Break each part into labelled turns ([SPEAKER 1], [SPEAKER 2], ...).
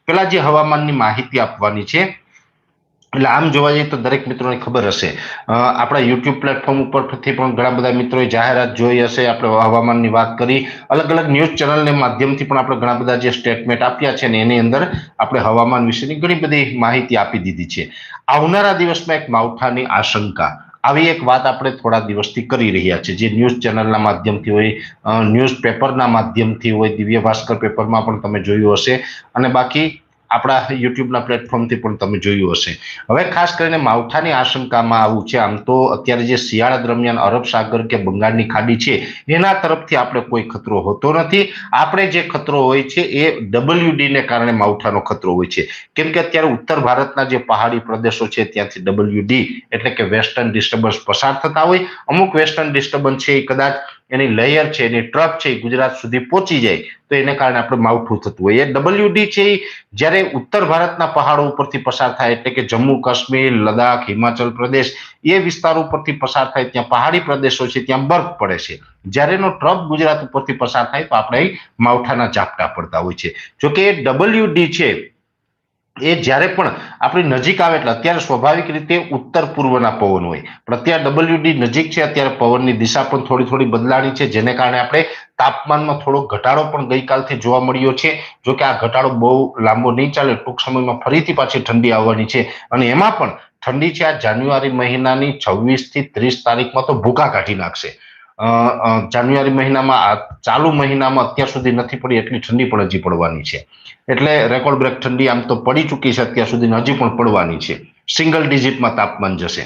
[SPEAKER 1] પેલા જે હવામાનની માહિતી આપવાની છે, એટલે આમ જોવા જઈએ તો દરેક મિત્રોને ખબર હશે, આપણા યુટ્યુબ પ્લેટફોર્મ ઉપરથી પણ ઘણા બધા મિત્રોએ જાહેરાત જોઈ હશે. આપણે હવામાનની વાત કરી, અલગ અલગ ન્યૂઝ ચેનલને માધ્યમથી પણ આપણે ઘણા બધા જે સ્ટેટમેન્ટ આપ્યા છે ને એની અંદર આપણે હવામાન વિશેની ઘણી બધી માહિતી આપી દીધી છે. આવનારા દિવસમાં એક માવઠાની આશંકા, આવી એક વાત આપણે થોડા દિવસથી કરી રહ્યા છે, જે ન્યૂઝ ચેનલના માધ્યમથી હોય, ન્યૂઝ પેપરના માધ્યમથી હોય, દિવ્ય ભાસ્કર પેપરમાં પણ તમે જોયું હશે, અને બાકી આપણા યુટ્યુબના પ્લેટફોર્મથી પણ તમે જોયું હશે. હવે ખાસ કરીને માવઠાની આશંકામાં આવું છે. આમ તો અત્યારે જે શિયાળા દરમિયાન અરબ સાગર કે બંગાળની ખાડી છે એના તરફથી આપણે કોઈ ખતરો હોતો નથી. આપણે જે ખતરો હોય છે એ WD ને કારણે માવઠાનો ખતરો હોય છે. કેમ કે અત્યારે ઉત્તર ભારતના જે પહાડી પ્રદેશો છે ત્યાંથી WD એટલે કે વેસ્ટર્ન ડિસ્ટર્બન્સ પસાર થતા હોય. અમુક વેસ્ટર્ન ડિસ્ટર્બન્સ છે એ કદાચ એની લેયર છે, એની ટ્રફ છે, એ ગુજરાત સુધી પહોંચી જાય તો એને કારણે આપણે માવઠું થતું હોય. એ WD છે એ જ્યારે ઉત્તર ભારતના પહાડો ઉપરથી પસાર થાય, એટલે કે જમ્મુ કાશ્મીર, લદ્દાખ, હિમાચલ પ્રદેશ એ વિસ્તારો ઉપરથી પસાર થાય, ત્યાં પહાડી પ્રદેશો છે, ત્યાં બરફ પડે છે. જ્યારે એનો ટ્રફ ગુજરાત ઉપરથી પસાર થાય તો આપણે માવઠાના ઝાપટા પડતા હોય છે. જોકે WD છે એ જ્યારે પણ આપણી નજીક આવે, એટલે અત્યારે સ્વાભાવિક રીતે ઉત્તર પૂર્વના પવન હોય, પણ અત્યારે WD નજીક છે, અત્યારે પવનની દિશા પણ થોડી થોડી બદલાણી છે, જેને કારણે આપણે તાપમાનમાં થોડો ઘટાડો પણ ગઈકાલથી જોવા મળ્યો છે. જોકે આ ઘટાડો બહુ લાંબો નહીં ચાલે, ટૂંક સમયમાં ફરીથી પાછી ઠંડી આવવાની છે, અને એમાં પણ ઠંડી છે આ જાન્યુઆરી મહિનાની 26 થી 30 તારીખમાં તો ભૂકા કાઢી નાખશે. જાન્યુઆરી મહિનામાં, ચાલુ મહિનામાં અત્યાર સુધી નથી પડી એટલી ઠંડી પણ હજી પડવાની છે. એટલે રેકોર્ડ બ્રેક ઠંડી આમ તો પડી ચૂકી છે અત્યાર સુધી, હજી પણ પડવાની છે. સિંગલ ડિજિટમાં તાપમાન જશે.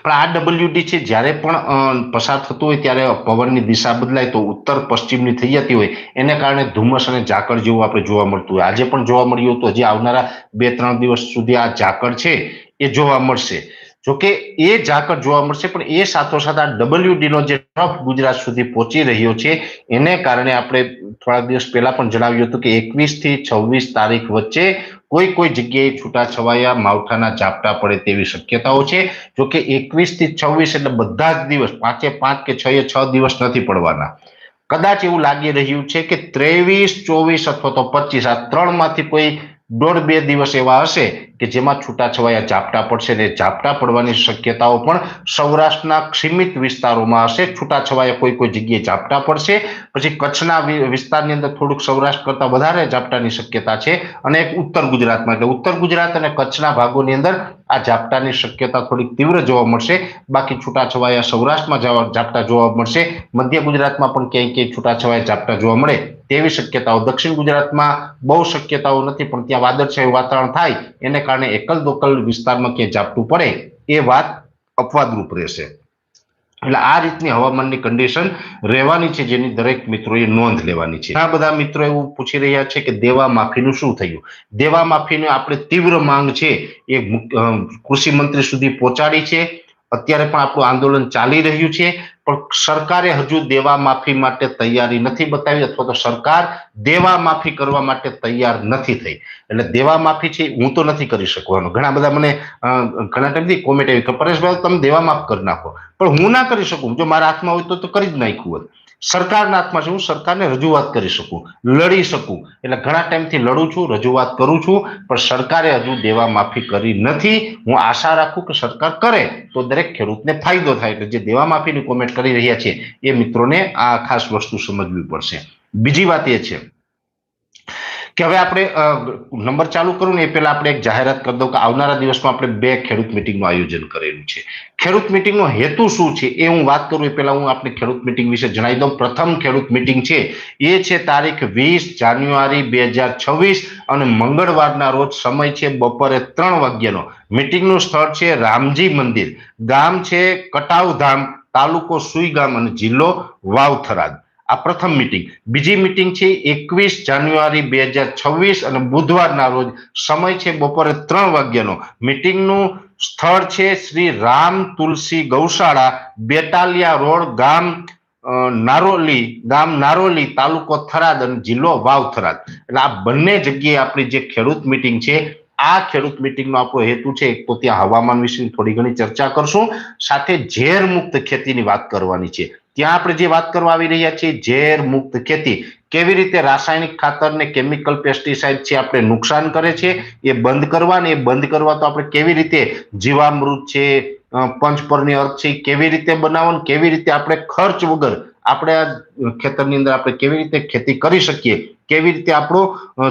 [SPEAKER 1] પણ આ WD છે જ્યારે પણ પસાર થતું હોય ત્યારે પવનની દિશા બદલાય તો ઉત્તર પશ્ચિમની થઈ જતી હોય, એને કારણે ધુમ્મસ અને ઝાકળ જેવું આપણે જોવા મળતું હોય. આજે પણ જોવા મળ્યું હતું. હજી આવનારા 2-3 દિવસ સુધી આ ઝાકળ છે એ જોવા મળશે. જોકે એ ઝાકળ જોવા મળશે, પણ એ સાથોસાથ આ WD નો જે ટ્રફ ગુજરાત સુધી પહોંચી રહ્યો છે એને કારણે આપણે થોડા દિવસ પહેલા પણ જણાવ્યું હતું કે 21 થી 26 તારીખ વચ્ચે કોઈ કોઈ જગ્યાએ છૂટાછવાયા માવઠાના ઝાપટા પડે તેવી શક્યતાઓ છે. જોકે 21 થી 26 એટલે બધા જ દિવસ, 5-5 કે 6-6 દિવસ નથી પડવાના. કદાચ એવું લાગી રહ્યું છે કે 23, 24 અથવા તો 25 આ ત્રણમાંથી કોઈ 1.5-2 દિવસ એવા હશે કે જેમાં છૂટાછવાયા ઝાપટા પડશે, ને ઝાપટા પડવાની શક્યતાઓ પણ સૌરાષ્ટ્રના સીમિત વિસ્તારોમાં હશે. છૂટાછવાયા કોઈ કોઈ જગ્યાએ ઝાપટા પડશે. પછી કચ્છના વિસ્તારની અંદર થોડુંક સૌરાષ્ટ્ર કરતા વધારે ઝાપટાની શક્યતા છે, અને એક ઉત્તર ગુજરાતમાં, એટલે ઉત્તર ગુજરાત અને કચ્છના ભાગોની અંદર આ ઝાપટાની શક્યતા થોડીક તીવ્ર જોવા મળશે. બાકી છૂટાછવાયા સૌરાષ્ટ્રમાં ઝાપટા જોવા મળશે. મધ્ય ગુજરાતમાં પણ ક્યાંય ક્યાંય છૂટાછવાયા ઝાપટા જોવા મળે તેવી શક્યતાઓ. દક્ષિણ ગુજરાતમાં બહુ શક્યતાઓ નથી, પણ ત્યાં વાદળછાયું વાતાવરણ થાય એને કારણે એકલ દોકલ વિસ્તારમાં ક્યાંય ઝાપટું પડે એ વાત અપવાદરૂપ રહેશે. એટલે આ રીતની હવામાનની કન્ડિશન રહેવાની છે, જેની દરેક મિત્રોએ નોંધ લેવાની છે. ઘણા બધા મિત્રો એવું પૂછી રહ્યા છે કે દેવા માફીનું શું થયું. દેવા માફીની આપણે તીવ્ર માંગ છે એ કૃષિ મંત્રી સુધી પહોંચાડી છે. અત્યારે પણ આપણું આંદોલન ચાલી રહ્યું છે, પણ સરકારે હજુ દેવા માફી માટે તૈયારી નથી બતાવી, અથવા તો સરકાર દેવા માફી કરવા માટે તૈયાર નથી થઈ. એટલે દેવા માફી છે હું તો નથી કરી શકવાનો. ઘણા બધા મને ઘણા ટાઈમથી કોમેન્ટ આવી કે પરેશભાઈ તમે દેવા માફ કરી નાખો, પણ હું ના કરી શકું. જો મારા હાથમાં હોય તો કરી જ નાખ્યું હોત. સરકારના હાથમાં છે, હું સરકારને રજૂઆત કરી શકું, લડી શકું. એટલે ઘણા ટાઈમથી લડું છું, રજૂઆત કરું છું, પણ સરકારે હજુ દેવા માફી કરી નથી. હું આશા રાખું કે સરકાર કરે તો દરેક ખેડૂતને ફાયદો થાય. એટલે જે દેવા માફીની કોમેન્ટ કરી રહ્યા છે એ મિત્રોને આ ખાસ વસ્તુ સમજવી પડશે. બીજી વાત એ છે કે હવે આપણે નંબર ચાલુ કરું ને એ પહેલા આપણે એક જાહેરાત કરી દઉં કે આવનારા દિવસમાં આપણે 2 ખેડૂત મિટિંગનું આયોજન કરેલું છે. ખેડૂત મિટિંગનો હેતુ શું છે એ હું વાત કરું એ પહેલા હું આપણે ખેડૂત મિટિંગ વિશે જણાવી દઉં. પ્રથમ ખેડૂત મિટિંગ છે એ છે તારીખ 20 જાન્યુઆરી 2026 અને મંગળવારના રોજ. સમય છે બપોરે 3 વાગ્યાનો. મિટિંગનું સ્થળ છે રામજી મંદિર, ગામ છે કટાવધામ, તાલુકો સુઈગામ અને જિલ્લો વાવ-થરાદ. આ પ્રથમ મિટિંગ. બીજી મિટિંગ છે 21 જાન્યુઆરી 2026 અને બુધવારના રોજ. સમય છે બપોરે 3 વાગ્યાનો. મિટિંગનું સ્થળ છે શ્રી રામ તુલસી ગૌશાળા, બેટાલિયા રોડ, ગામ નારોલી, તાલુકો થરાદ અને જિલ્લો વાવ-થરાદ. એટલે આ બંને જગ્યાએ આપણી જે ખેડૂત મિટિંગ છે, આ ખેડૂત મિટિંગનો આપણો હેતુ છે એક તો ત્યાં હવામાન વિશે થોડી ઘણી ચર્ચા કરશું, સાથે ઝેર મુક્ત ખેતીની વાત કરવાની છે. ત્યાં આપણે જે વાત કરવા આવી રહ્યા છીએ ઝેર મુક્ત ખેતી, કેવી રીતે રાસાયણિક ખાતર ને કેમિકલ પેસ્ટિસાઇડ છે આપણે નુકસાન કરે છે, એ બંધ કરવા ને એ બંધ કરવા તો આપણે કેવી રીતે જીવામૃત છે, પંચપર્ણી અર્ક છે, કેવી રીતે બનાવવાનું, કેવી રીતે આપણે ખર્ચ વગર આપણે આ ખેતરની અંદર આપણે કેવી રીતે ખેતી કરી શકીએ, કેવી રીતે આપણો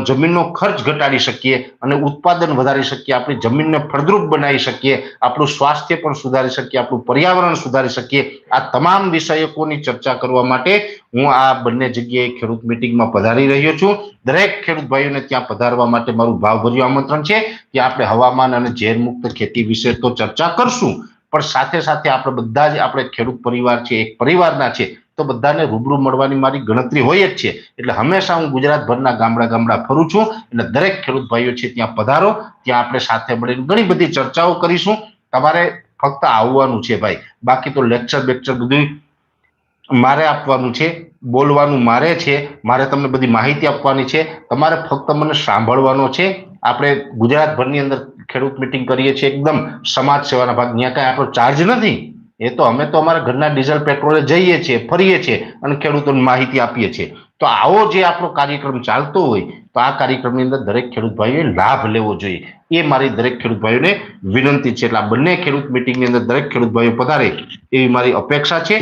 [SPEAKER 1] જમીનનો ખર્ચ ઘટાડી શકીએ અને ઉત્પાદન વધારી શકીએ, આપણી જમીનને ફળદ્રુપ બનાવી શકીએ, આપણું સ્વાસ્થ્ય પણ સુધારી શકીએ, આપણું પર્યાવરણ સુધારી શકીએ. આ તમામ વિષયકોની ચર્ચા કરવા માટે હું આ બંને જગ્યાએ ખેડૂત મિટિંગમાં પધારી રહ્યો છું. દરેક ખેડૂત ભાઈઓને ત્યાં પધારવા માટે મારું ભાવભર્યું આમંત્રણ છે. ત્યાં આપણે હવામાન અને ઝેર મુક્ત ખેતી વિશે તો ચર્ચા કરશું, પણ સાથે સાથે આપણે બધા જ આપણે ખેડૂત પરિવાર છે, એક પરિવારના છે, તો બધાને રૂબરૂ મળવાની મારી ગણતરી હોય જ છે. એટલે હંમેશા હું ગુજરાતભરના ગામડા ફરું છું. એટલે દરેક ખેડૂત ભાઈઓ છે ત્યાં પધારો, ત્યાં આપણે સાથે મળીને ઘણી બધી ચર્ચાઓ કરીશું. તમારે ફક્ત આવવાનું છે ભાઈ, બાકી તો લેક્ચર બેક્ચર બધું મારે આપવાનું છે, બોલવાનું મારે છે, મારે તમને બધી માહિતી આપવાની છે, તમારે ફક્ત મને સાંભળવાનો છે. આપણે ગુજરાતભરની અંદર ખેડૂત મિટિંગ કરીએ છીએ, એકદમ સમાજ સેવાના ભાગ, ત્યાં કાંઈ આપણો ચાર્જ નથી. એ તો અમે તો અમારા ઘરના ડીઝલ પેટ્રોલે જઈએ છીએ, ફરીએ છીએ અને ખેડૂતોને માહિતી આપીએ છીએ. તો આવો જે આપણો કાર્યક્રમ ચાલતો હોય, તો આ કાર્યક્રમની અંદર દરેક ખેડૂત ભાઈઓએ લાભ લેવો જોઈએ, એ મારી દરેક ખેડૂત ભાઈઓને વિનંતી છે. એટલે આ બંને ખેડૂત મિટિંગની અંદર દરેક ખેડૂત ભાઈઓ પધારે એવી મારી અપેક્ષા છે.